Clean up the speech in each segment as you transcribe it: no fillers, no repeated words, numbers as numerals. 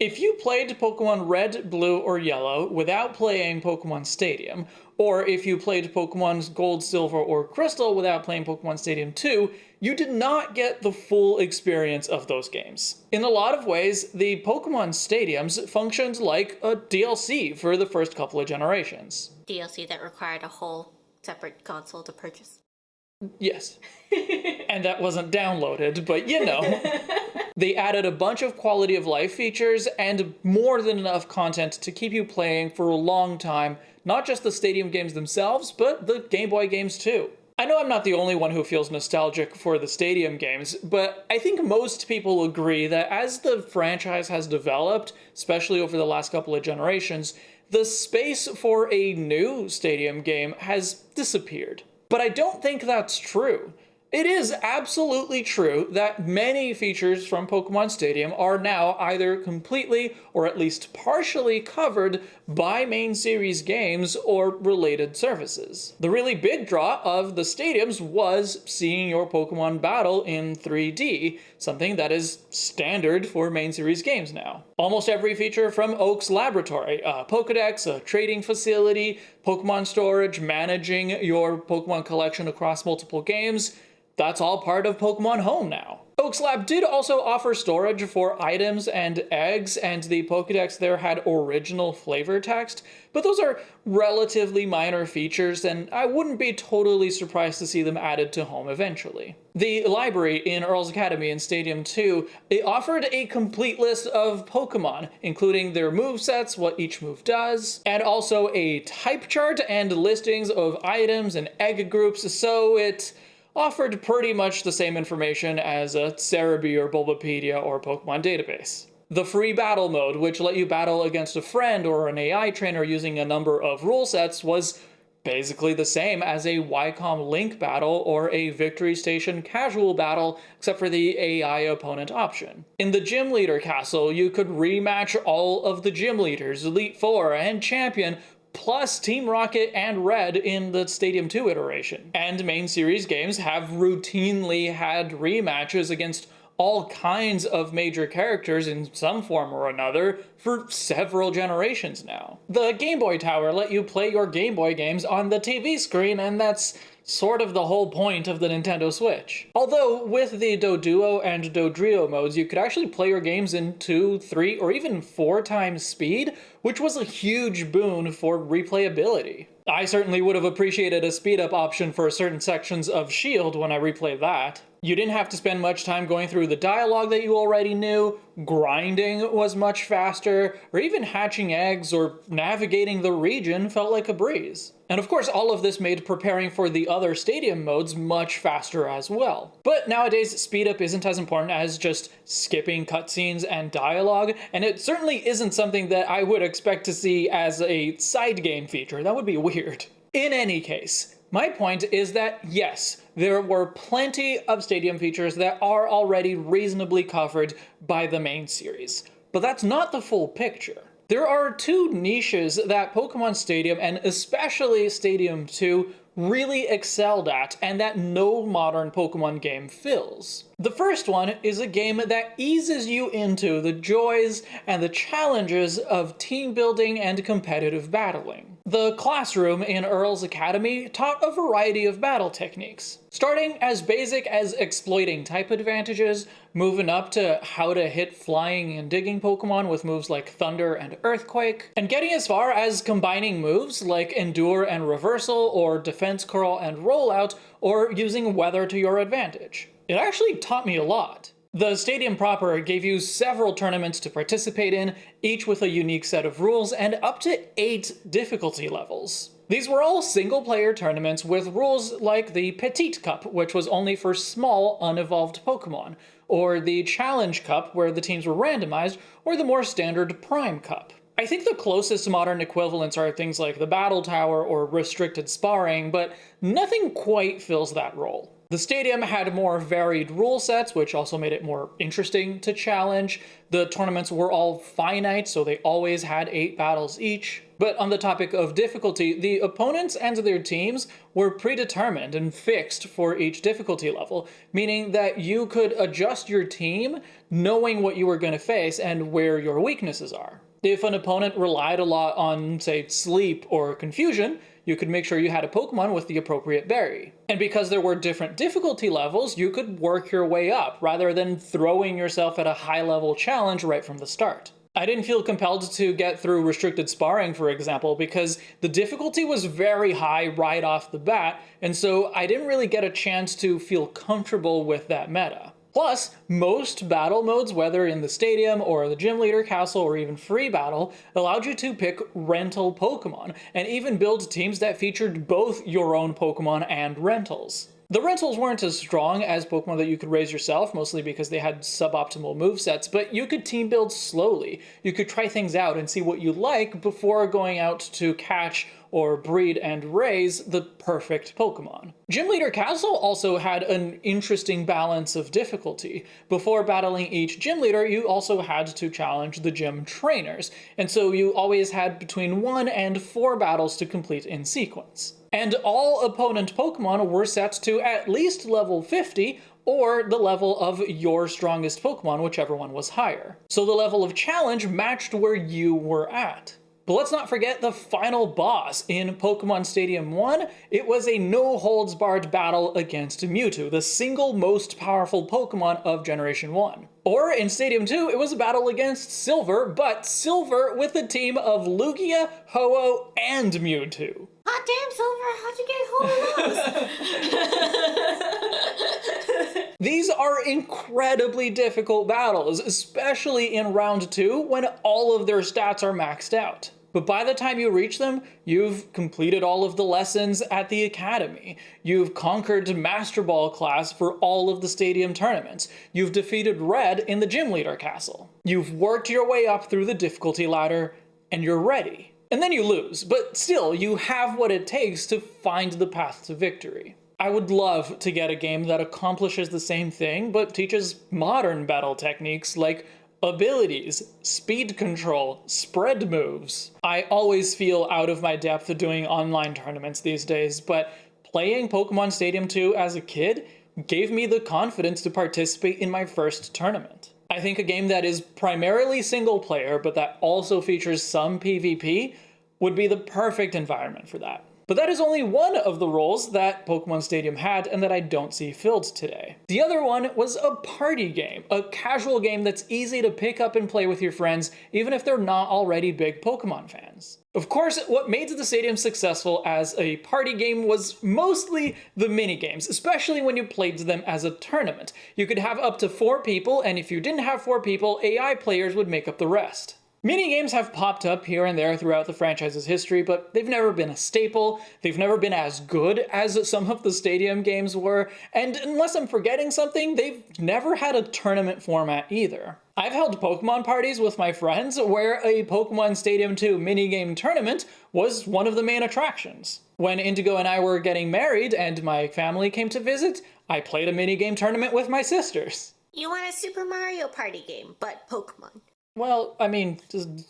If you played Pokemon Red, Blue, or Yellow without playing Pokemon Stadium, or if you played Pokemon Gold, Silver, or Crystal without playing Pokemon Stadium 2, you did not get the full experience of those games. In a lot of ways, the Pokemon Stadiums functioned like a DLC for the first couple of generations. DLC that required a whole separate console to purchase. Yes. And that wasn't downloaded, but you know. They added a bunch of quality of life features and more than enough content to keep you playing for a long time, not just the Stadium games themselves, but the Game Boy games too. I know I'm not the only one who feels nostalgic for the Stadium games, but I think most people agree that as the franchise has developed, especially over the last couple of generations, the space for a new Stadium game has disappeared. But I don't think that's true. It is absolutely true that many features from Pokemon Stadium are now either completely or at least partially covered by main series games or related services. The really big draw of the Stadiums was seeing your Pokemon battle in 3D, something that is standard for main series games now. Almost every feature from Oak's Laboratory, a Pokedex, a trading facility, Pokemon storage, managing your Pokemon collection across multiple games, that's all part of Pokemon Home now. Oak's Lab did also offer storage for items and eggs, and the Pokédex there had original flavor text, but those are relatively minor features, and I wouldn't be totally surprised to see them added to Home eventually. The library in Earl's Academy in Stadium 2, it offered a complete list of Pokemon, including their movesets, what each move does, and also a type chart and listings of items and egg groups, so it offered pretty much the same information as a Cerebi or Bulbapedia or Pokemon database. The free battle mode, which let you battle against a friend or an AI trainer using a number of rule sets, was basically the same as a Wycom Link battle or a Victory Station casual battle, except for the AI opponent option. In the Gym Leader Castle, you could rematch all of the Gym Leaders, Elite Four, and Champion, plus Team Rocket and Red in the Stadium 2 iteration. And main series games have routinely had rematches against all kinds of major characters in some form or another for several generations now. The Game Boy Tower let you play your Game Boy games on the TV screen, and that's sort of the whole point of the Nintendo Switch. Although with the Doduo and Dodrio modes, you could actually play your games in 2, 3, or even 4 times speed, which was a huge boon for replayability. I certainly would have appreciated a speed-up option for certain sections of Shield when I replayed that. You didn't have to spend much time going through the dialogue that you already knew, grinding was much faster, or even hatching eggs or navigating the region felt like a breeze. And of course, all of this made preparing for the other Stadium modes much faster as well. But nowadays, speed up isn't as important as just skipping cutscenes and dialogue, and it certainly isn't something that I would expect to see as a side game feature. That would be weird. In any case, my point is that yes, there were plenty of Stadium features that are already reasonably covered by the main series. But that's not the full picture. There are 2 niches that Pokemon Stadium, and especially Stadium 2, really excelled at, and that no modern Pokemon game fills. The first one is a game that eases you into the joys and the challenges of team building and competitive battling. The classroom in Earl's Academy taught a variety of battle techniques, starting as basic as exploiting type advantages, moving up to how to hit flying and digging Pokemon with moves like Thunder and Earthquake, and getting as far as combining moves like Endure and Reversal, or Defense Curl and Rollout, or using Weather to your advantage. It actually taught me a lot. The Stadium proper gave you several tournaments to participate in, each with a unique set of rules and up to 8 difficulty levels. These were all single-player tournaments with rules like the Petite Cup, which was only for small, unevolved Pokemon, or the Challenge Cup, where the teams were randomized, or the more standard Prime Cup. I think the closest modern equivalents are things like the Battle Tower or Restricted Sparring, but nothing quite fills that role. The Stadium had more varied rule sets, which also made it more interesting to challenge. The tournaments were all finite, so they always had 8 battles each. But on the topic of difficulty, the opponents and their teams were predetermined and fixed for each difficulty level, meaning that you could adjust your team knowing what you were going to face and where your weaknesses are. If an opponent relied a lot on, say, sleep or confusion, you could make sure you had a Pokemon with the appropriate berry. And because there were different difficulty levels, you could work your way up rather than throwing yourself at a high-level challenge right from the start. I didn't feel compelled to get through restricted sparring, for example, because the difficulty was very high right off the bat, and so I didn't really get a chance to feel comfortable with that meta. Plus, most battle modes, whether in the stadium or the gym leader castle or even free battle, allowed you to pick rental Pokemon, and even build teams that featured both your own Pokemon and rentals. The rentals weren't as strong as Pokemon that you could raise yourself, mostly because they had suboptimal movesets, but you could team build slowly. You could try things out and see what you like before going out to catch or breed and raise the perfect Pokemon. Gym Leader Castle also had an interesting balance of difficulty. Before battling each gym leader, you also had to challenge the gym trainers, and so you always had between 1 and 4 battles to complete in sequence. And all opponent Pokemon were set to at least level 50, or the level of your strongest Pokemon, whichever one was higher. So the level of challenge matched where you were at. But let's not forget the final boss in Pokémon Stadium 1. It was a no-holds-barred battle against Mewtwo, the single most powerful Pokémon of Generation 1. Or in Stadium 2, it was a battle against Silver, but Silver with a team of Lugia, Ho-Oh, and Mewtwo. Hot damn, Silver, how'd you get hold of those? These are incredibly difficult battles, especially in round 2 when all of their stats are maxed out. But by the time you reach them, you've completed all of the lessons at the academy. You've conquered Master Ball class for all of the stadium tournaments. You've defeated Red in the Gym Leader Castle. You've worked your way up through the difficulty ladder, and you're ready. And then you lose, but still, you have what it takes to find the path to victory. I would love to get a game that accomplishes the same thing, but teaches modern battle techniques like abilities, speed control, spread moves. I always feel out of my depth doing online tournaments these days, but playing Pokémon Stadium 2 as a kid gave me the confidence to participate in my first tournament. I think a game that is primarily single player, but that also features some PvP, would be the perfect environment for that. But that is only one of the roles that Pokémon Stadium had and that I don't see filled today. The other one was a party game, a casual game that's easy to pick up and play with your friends, even if they're not already big Pokémon fans. Of course, what made the Stadium successful as a party game was mostly the minigames, especially when you played them as a tournament. You could have up to 4 people, and if you didn't have 4 people, AI players would make up the rest. Minigames have popped up here and there throughout the franchise's history, but they've never been a staple, they've never been as good as some of the Stadium games were, and unless I'm forgetting something, they've never had a tournament format either. I've held Pokemon parties with my friends where a Pokemon Stadium 2 minigame tournament was one of the main attractions. When Indigo and I were getting married and my family came to visit, I played a minigame tournament with my sisters. You want a Super Mario Party game, but Pokemon. Well, I mean,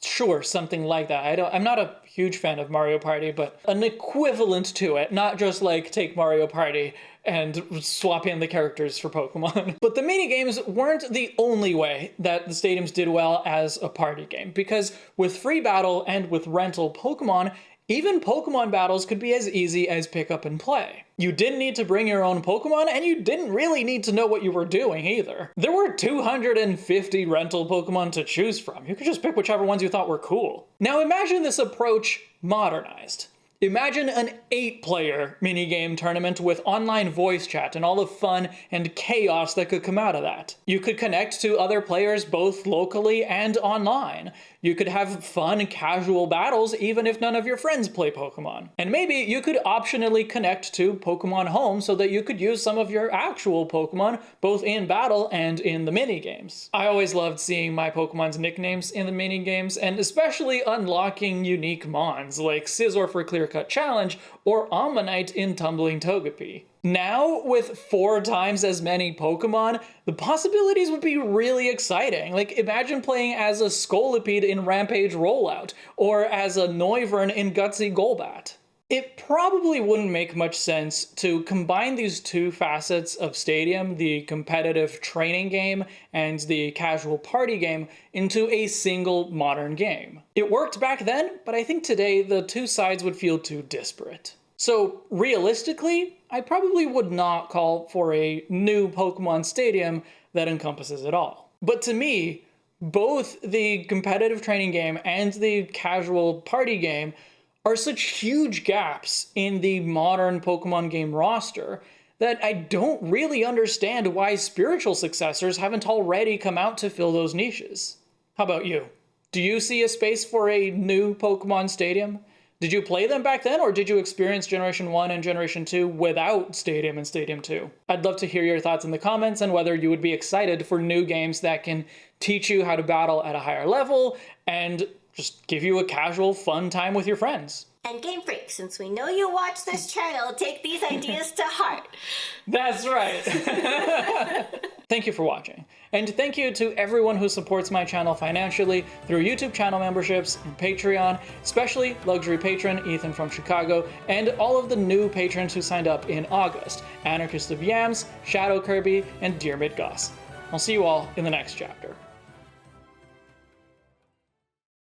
sure, something like that. I'm not a huge fan of Mario Party, but an equivalent to it, not just like take Mario Party and swap in the characters for Pokemon. But the minigames weren't the only way that the Stadiums did well as a party game, because with free battle and with rental Pokemon, even Pokemon battles could be as easy as pick up and play. You didn't need to bring your own Pokemon, and you didn't really need to know what you were doing either. There were 250 rental Pokemon to choose from. You could just pick whichever ones you thought were cool. Now imagine this approach modernized. Imagine an 8-player minigame tournament with online voice chat and all the fun and chaos that could come out of that. You could connect to other players both locally and online. You could have fun, casual battles even if none of your friends play Pokemon. And maybe you could optionally connect to Pokemon Home so that you could use some of your actual Pokemon both in battle and in the minigames. I always loved seeing my Pokemon's nicknames in the minigames, and especially unlocking unique mons like Scizor for Clear Cut Challenge or Ammonite in Tumbling Togepi. Now, with 4 times as many Pokemon, the possibilities would be really exciting. Like, imagine playing as a Scolipede in Rampage Rollout, or as a Noivern in Gutsy Golbat. It probably wouldn't make much sense to combine these 2 facets of Stadium, the competitive training game and the casual party game, into a single modern game. It worked back then, but I think today the 2 sides would feel too disparate. So realistically, I probably would not call for a new Pokémon Stadium that encompasses it all. But to me, both the competitive training game and the casual party game are such huge gaps in the modern Pokemon game roster that I don't really understand why spiritual successors haven't already come out to fill those niches. How about you? Do you see a space for a new Pokemon Stadium? Did you play them back then, or did you experience Generation 1 and Generation 2 without Stadium and Stadium 2? I'd love to hear your thoughts in the comments and whether you would be excited for new games that can teach you how to battle at a higher level and just give you a casual, fun time with your friends. And Game Freak, since we know you watch this channel, take these ideas to heart. That's right. Thank you for watching. And thank you to everyone who supports my channel financially through YouTube channel memberships and Patreon, especially luxury patron Ethan from Chicago, and all of the new patrons who signed up in August, Anarchist of Yams, Shadow Kirby, and Dear Midgoss. I'll see you all in the next chapter.